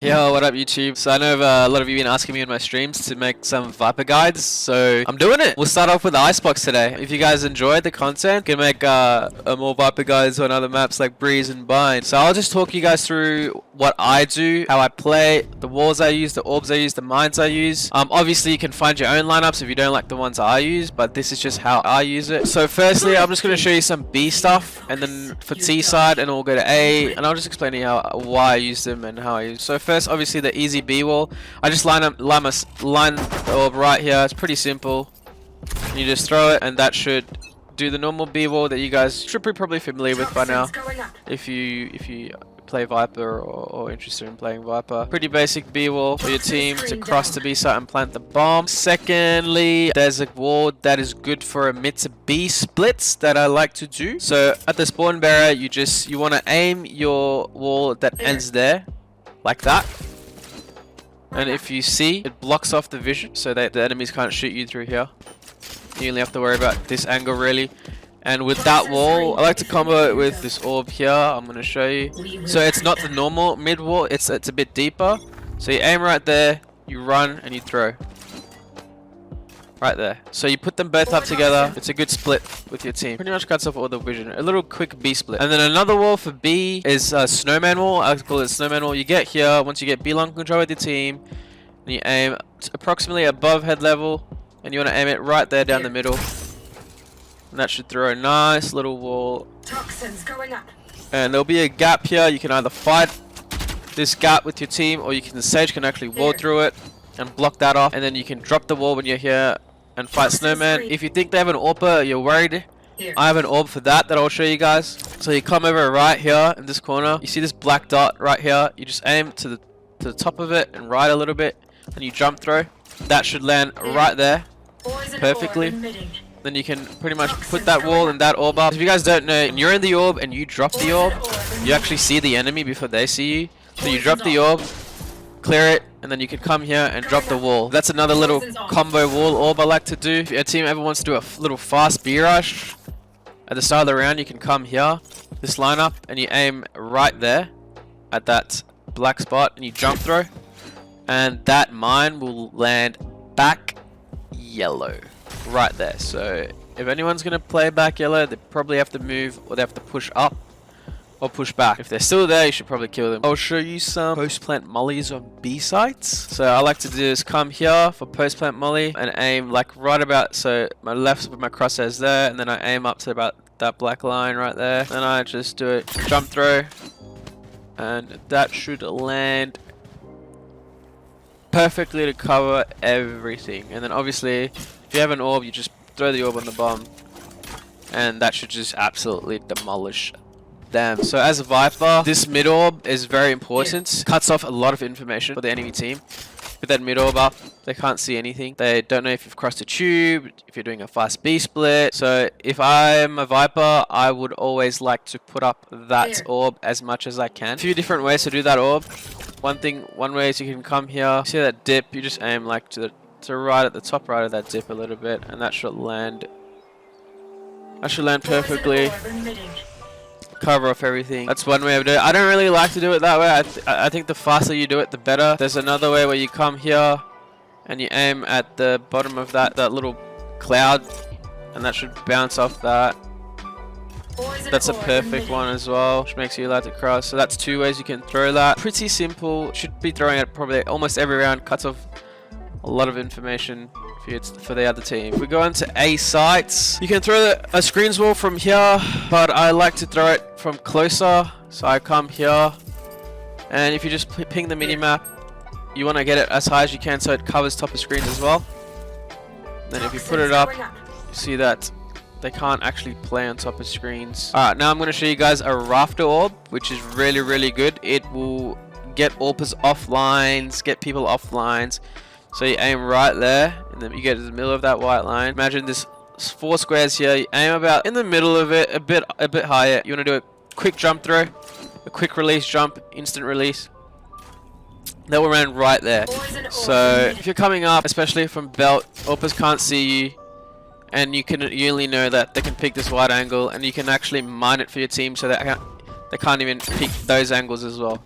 Yo, what up YouTube? So I know a lot of you been asking me in my streams to make some Viper guides, so I'm doing it. We'll start off with the Icebox today. If you guys enjoyed the content, you can make more Viper guides on other maps like Breeze and Bind. So I'll just talk you guys through what I do, how I play, the walls I use, the orbs I use, the mines I use. Obviously you can find your own lineups if you don't like the ones I use, but this is just how I use it. So firstly, I'm just going to show you some B stuff, and then for T side, and we'll go to A, and I'll just explain to you why I use them and how I use. So first, obviously the easy B wall. I just line the orb right here. It's pretty simple. You just throw it, and that should do the normal B wall that you guys should be probably familiar with by now. If you play Viper or interested in playing Viper. Pretty basic B wall for your team to cross to B site and plant the bomb. Secondly, there's a wall that is good for a mid to B splits that I like to do. So at the spawn barrier, you want to aim your wall that ends there, like that. And if you see, it blocks off the vision so that the enemies can't shoot you through here. You only have to worry about this angle really. And with that wall, I like to combo it with this orb here. I'm going to show you. So it's not the normal mid wall, it's a bit deeper. So you aim right there, you run, and you throw. Right there. So you put them both up together. It's a good split with your team. Pretty much cuts off all the vision. A little quick B split. And then another wall for B is a snowman wall. I call it snowman wall. You get here, once you get B long control with your team, and you aim approximately above head level, and you want to aim it right there down the middle. And that should throw a nice little wall. Toxins going up. And there'll be a gap here. You can either fight this gap with your team, or the Sage can actually wall through it and block that off. And then you can drop the wall when you're here and fight snowman. If you think they have an AWPer, you're worried. I have an orb for that I'll show you guys. So you come over right here in this corner. You see this black dot right here. You just aim to the top of it and right a little bit, and you jump throw. That should land right there perfectly. Then you can pretty much put that wall and that orb up. If you guys don't know, when you're in the orb and you drop the orb, you actually see the enemy before they see you. So you drop the orb, clear it, and then you can come here and drop the wall. That's another little combo wall orb I like to do. If your team ever wants to do a little fast B rush at the start of the round, you can come here, this lineup, and you aim right there at that black spot, and you jump throw, and that mine will land back yellow right there. So if anyone's gonna play back yellow, they probably have to move, or they have to push up or push back. If they're still there, you should probably kill them. I'll show you some post-plant mollies on B sites. So I like to do is come here for post-plant molly and aim like right about, so my left with my crosshairs there, and then I aim up to about that black line right there. Then I just do it, jump throw, and that should land perfectly to cover everything. And then obviously, if you have an orb, you just throw the orb on the bomb, and that should just absolutely demolish them. So as a Viper, this mid orb is very important. Cuts off a lot of information for the enemy team. With that mid orb up, they can't see anything. They don't know if you've crossed a tube, if you're doing a fast B split. So if I'm a Viper, I would always like to put up that orb as much as I can. A few different ways to do that orb. One way is you can come here, see that dip, you just aim like to right at the top right of that dip a little bit, and that should land. That should land perfectly. Cover off everything. That's one way of doing it. I don't really like to do it that way. I think the faster you do it, the better. There's another way where you come here and you aim at the bottom of that little cloud, and that should bounce off that. That's a perfect one as well, which makes you allowed to cross. So that's two ways you can throw that. Pretty simple. Should be throwing it probably almost every round. Cuts off a lot of information for the other team. If we go into A sites, you can throw a screens wall from here, but I like to throw it from closer. So I come here, and if you just ping the minimap, you want to get it as high as you can so it covers top of screens as well. Then if you put it up, you see that they can't actually play on top of screens. Alright, now I'm going to show you guys a rafter orb, which is really, really good. It will get AWPers off lines, get people off lines. So you aim right there, and then you get to the middle of that white line. Imagine this 4 squares here. You aim about in the middle of it, a bit higher. You want to do a quick jump throw, a quick release jump, instant release. That will land right there. So if you're coming up, especially from belt, AWPers can't see you, and you only know that they can pick this wide angle, and you can actually mine it for your team so that they can't even pick those angles as well.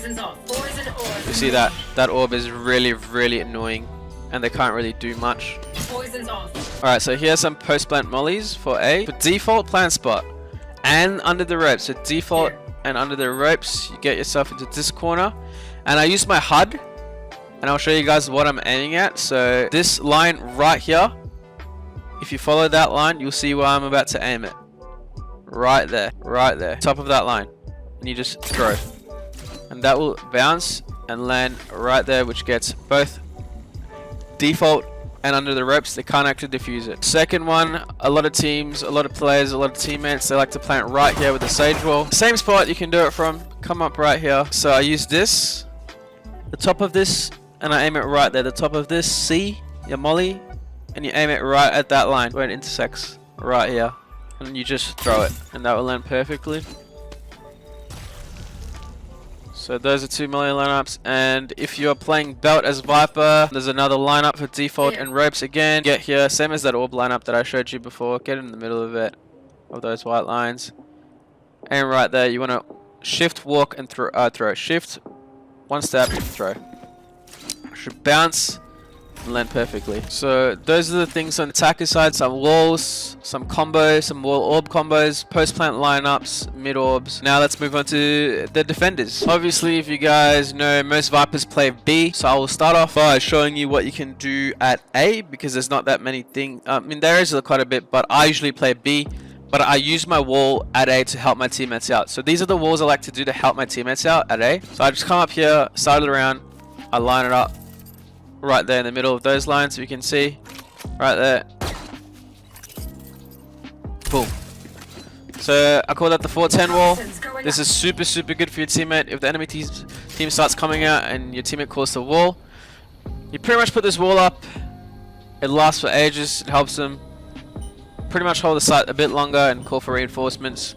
You see that? That orb is really, really annoying, and they can't really do much. Alright, so here's some post-plant mollies for A. For default plant spot and under the ropes. So default and under the ropes, you get yourself into this corner. And I use my HUD, and I'll show you guys what I'm aiming at. So this line right here, if you follow that line, you'll see where I'm about to aim it. Right there, top of that line. And you just throw. And that will bounce and land right there, which gets both default and under the ropes. They can't actually defuse it. Second one, a lot of teams, a lot of players, a lot of teammates, they like to plant right here with the sage wall. Same spot you can do it from. Come up right here. So I use this, the top of this, and I aim it right there. The top of this, C, your molly, and you aim it right at that line where it intersects, right here. And you just throw it, and that will land perfectly. So those are 2 molly lineups, and if you're playing belt as Viper, there's another lineup for default and ropes again. Get here, same as that orb lineup that I showed you before. Get in the middle of it, of those white lines. And right there, you want to shift, walk, and throw. Shift, one step, throw. Should bounce and land perfectly. So those are the things on the attacker side. Some walls, some combos, some wall orb combos, post plant lineups, mid orbs. Now let's move on to the defenders. Obviously, if you guys know, most Vipers play B, so I will start off by showing you what you can do at A, because there's not that many things. I mean, there is quite a bit, but I usually play B. But I use my wall at A to help my teammates out. So these are the walls I like to do to help my teammates out at A. So I just come up here, side of the round, I line it up right there in the middle of those lines, so you can see right there. Boom. So I call that the 410 wall. This is super, super good for your teammate. If the enemy team starts coming out and your teammate calls the wall, you pretty much put this wall up. It lasts for ages. It helps them pretty much hold the site a bit longer and call for reinforcements.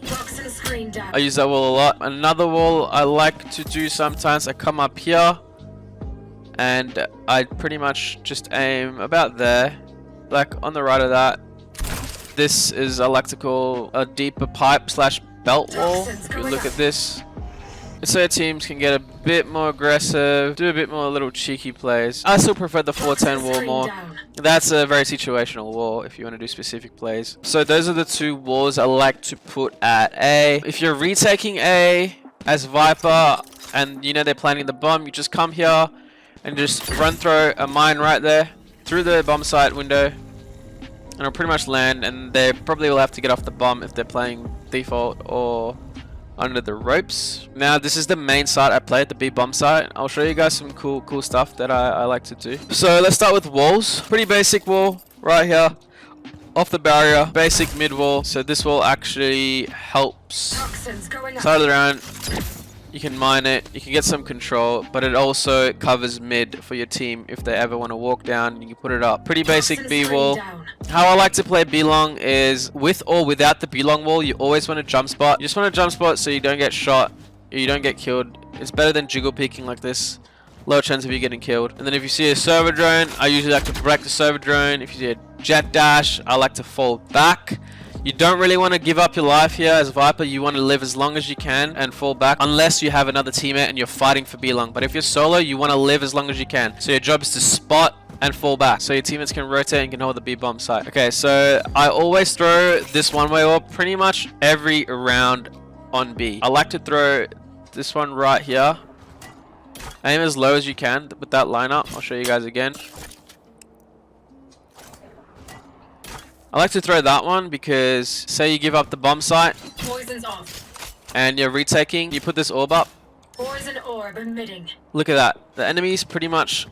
I use that wall a lot. Another wall I like to do sometimes, I come up here and I pretty much just aim about there, like on the right of that. This is I like to call a deeper pipe slash belt wall. If you look at this, so teams can get a bit more aggressive, do a bit more little cheeky plays. I still prefer the 410 wall more. That's a very situational wall if you want to do specific plays. So those are the 2 walls I like to put at A. If you're retaking A as Viper and you know they're planting the bomb, you just come here and just run throw a mine right there through the bomb site window, and it'll pretty much land, and they probably will have to get off the bomb if they're playing default or under the ropes. Now this is the main site I play at, the B bomb site. I'll show you guys some cool stuff that I like to do. So let's start with walls. Pretty basic wall right here, off the barrier, basic mid wall. So this wall actually helps side of the round. You can mine it, you can get some control, but it also covers mid for your team if they ever want to walk down. You can put it up. Pretty basic B wall. How I like to play B long is with or without the B long wall. You always want to jump spot. You just want to jump spot so you don't get shot, or you don't get killed. It's better than jiggle peeking like this. Low chance of you getting killed. And then if you see a server drone, I usually like to break the server drone. If you see a jet dash, I like to fall back. You don't really want to give up your life here as Viper. You want to live as long as you can and fall back, unless you have another teammate and you're fighting for B long. But if you're solo, you want to live as long as you can. So your job is to spot and fall back, so your teammates can rotate and can hold the B bomb site. Okay, so I always throw this one-way orb pretty much every round on B. I like to throw this one right here. Aim as low as you can with that lineup. I'll show you guys again. I like to throw that one because say you give up the bomb site and you're retaking, you put this orb up. Poison orb emitting. Look at that. The enemies pretty much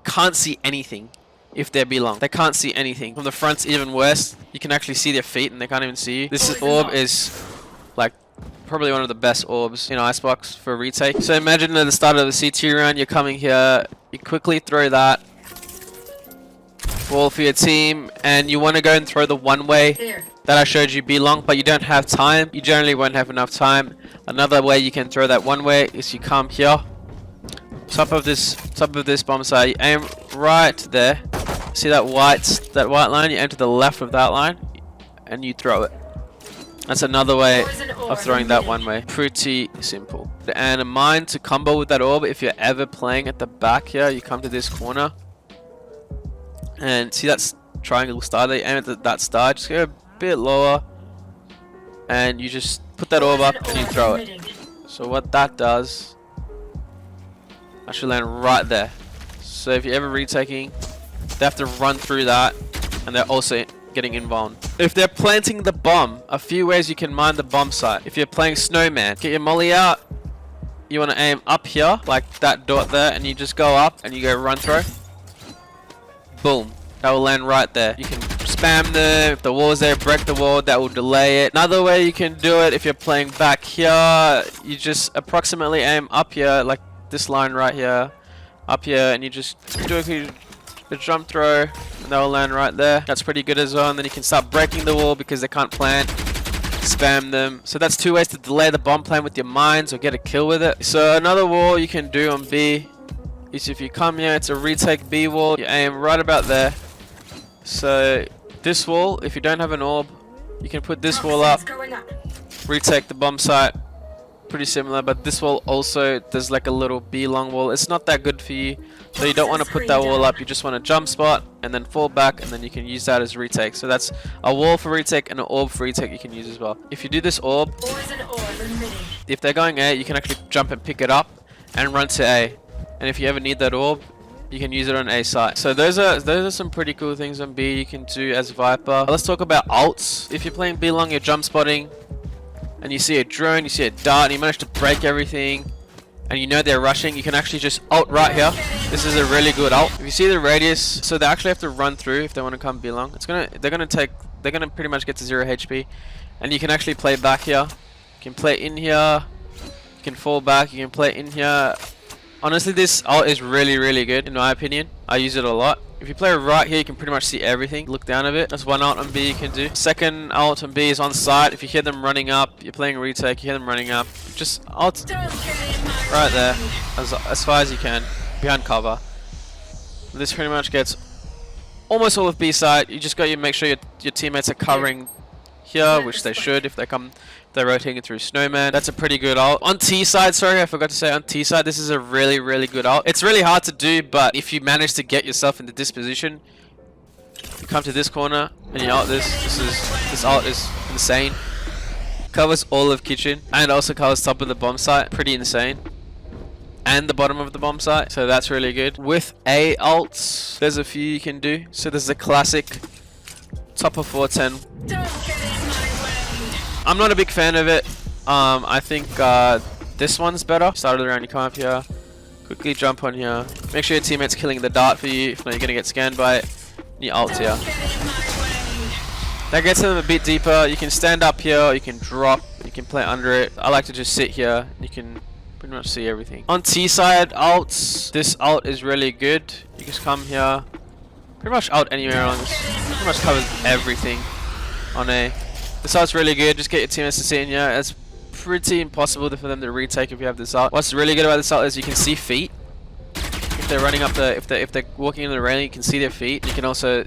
can't see anything if they're B long. They can't see anything. From the front's even worse. You can actually see their feet and they can't even see you. This orb is like probably one of the best orbs in Icebox for retake. So imagine at the start of the CT round, you're coming here, you quickly throw that wall for your team, and you want to go and throw the one way that I showed you B long, but you don't have time. You generally won't have enough time. Another way you can throw that one way is you come here, top of this bomb site, you aim right there. See that white line? You aim to the left of that line and you throw it. That's another way of throwing that one way. Pretty simple. and a mine to combo with that orb. If you're ever playing at the back here, you come to this corner and see that triangle star there, you aim at that star, just go a bit lower and you just put that orb up and you throw it. So what that does, I should land right there. So if you're ever retaking, they have to run through that, and they're also getting involved. If they're planting the bomb, a few ways you can mine the bomb site. If you're playing snowman, get your molly out. You want to aim up here, like that dot there, and you just go up and you go run throw. Boom. That will land right there. You can spam them. If the wall's there, break the wall. That will delay it. Another way you can do it, if you're playing back here, you just approximately aim up here, like this line right here, up here, and you just do a jump throw, and that will land right there. That's pretty good as well. And then you can start breaking the wall because they can't plant. Spam them. So that's two ways to delay the bomb plan with your mines or get a kill with it. So another wall you can do on B is if you come here, it's a retake B wall. You aim right about there. So this wall, if you don't have an orb, you can put this wall up, retake the bomb site. Pretty similar, but this wall also, there's like a little B long wall. It's not that good for you, so you don't want to put that wall up. You just want to jump spot and then fall back, and then you can use that as retake. So that's a wall for retake and an orb for retake you can use as well. If you do this orb, if they're going A, you can actually jump and pick it up and run to A. And if you ever need that orb, you can use it on A site. So those are some pretty cool things on B you can do as Viper. Let's talk about ults. If you're playing B long, you're jump spotting, and you see a drone, you see a dart, and you manage to break everything, and you know they're rushing, you can actually just ult right here. This is a really good ult. If you see the radius, so they actually have to run through if they want to come belong. They're gonna pretty much get to 0 HP, and you can actually play back here. You can play in here, you can fall back, you can play in here. Honestly, this ult is really good in my opinion. I use it a lot. If you play right here, you can pretty much see everything. Look down a bit. That's one ult on B you can do. Second ult on B is on site. If you hear them running up, you're playing retake, you hear them running up, just ult right there, as far as you can, behind cover. This pretty much gets almost all of B side. You just got to make sure your teammates are covering here, which they should if they're rotating through snowman. That's a pretty good ult. On T side, sorry, I forgot to say, on T side, this is a really good ult. It's really hard to do, but if you manage to get yourself into this position, you come to this corner and you ult this. This ult is insane. Covers all of kitchen and also covers top of the bomb site. Pretty insane. And the bottom of the bomb site, so that's really good. With A ults, there's a few you can do. So there's a classic top of 410. I'm not a big fan of it. I think this one's better. Start of the round, you come up here, quickly jump on here. Make sure your teammate's killing the dart for you. If not, you're gonna get scanned by it. And you ult here. That gets them a bit deeper. You can stand up here, you can drop, you can play under it. I like to just sit here. You can pretty much see everything. On T side ults, this ult is really good. You just come here, pretty much ult anywhere on this. Pretty much covers everything on A. This ult's really good. Just get your teammates to sit in here. It's pretty impossible for them to retake if you have this ult. What's really good about this ult is you can see feet. If they're running up if they're walking in the railing, you can see their feet. You can also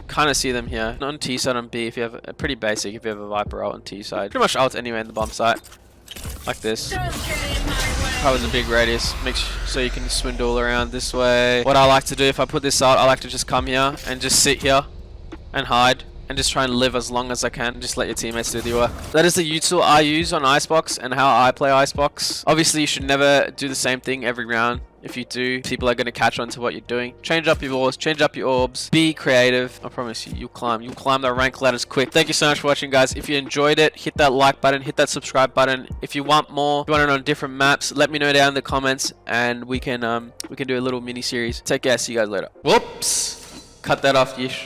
kind of see them here. Not on T side, on B. If you have a pretty basic, if you have a Viper ult on T side, pretty much ult anywhere in the bomb site, like this. Covers a big radius. Makes so you can swindle around this way. What I like to do if I put this out, I like to just come here and just sit here and hide. And just try and live as long as I can. Just let your teammates do the work. That is the util I use on Icebox and how I play Icebox. Obviously, you should never do the same thing every round. If you do, people are going to catch on to what you're doing. Change up your walls, change up your orbs. Be creative. I promise you, you'll climb the rank ladders quick. Thank you so much for watching, guys. If you enjoyed it, hit that like button, hit that subscribe button. If you want more, if you want it on different maps, let me know down in the comments, and we can do a little mini series. Take care. See you guys later. Whoops. Cut that off, Yish.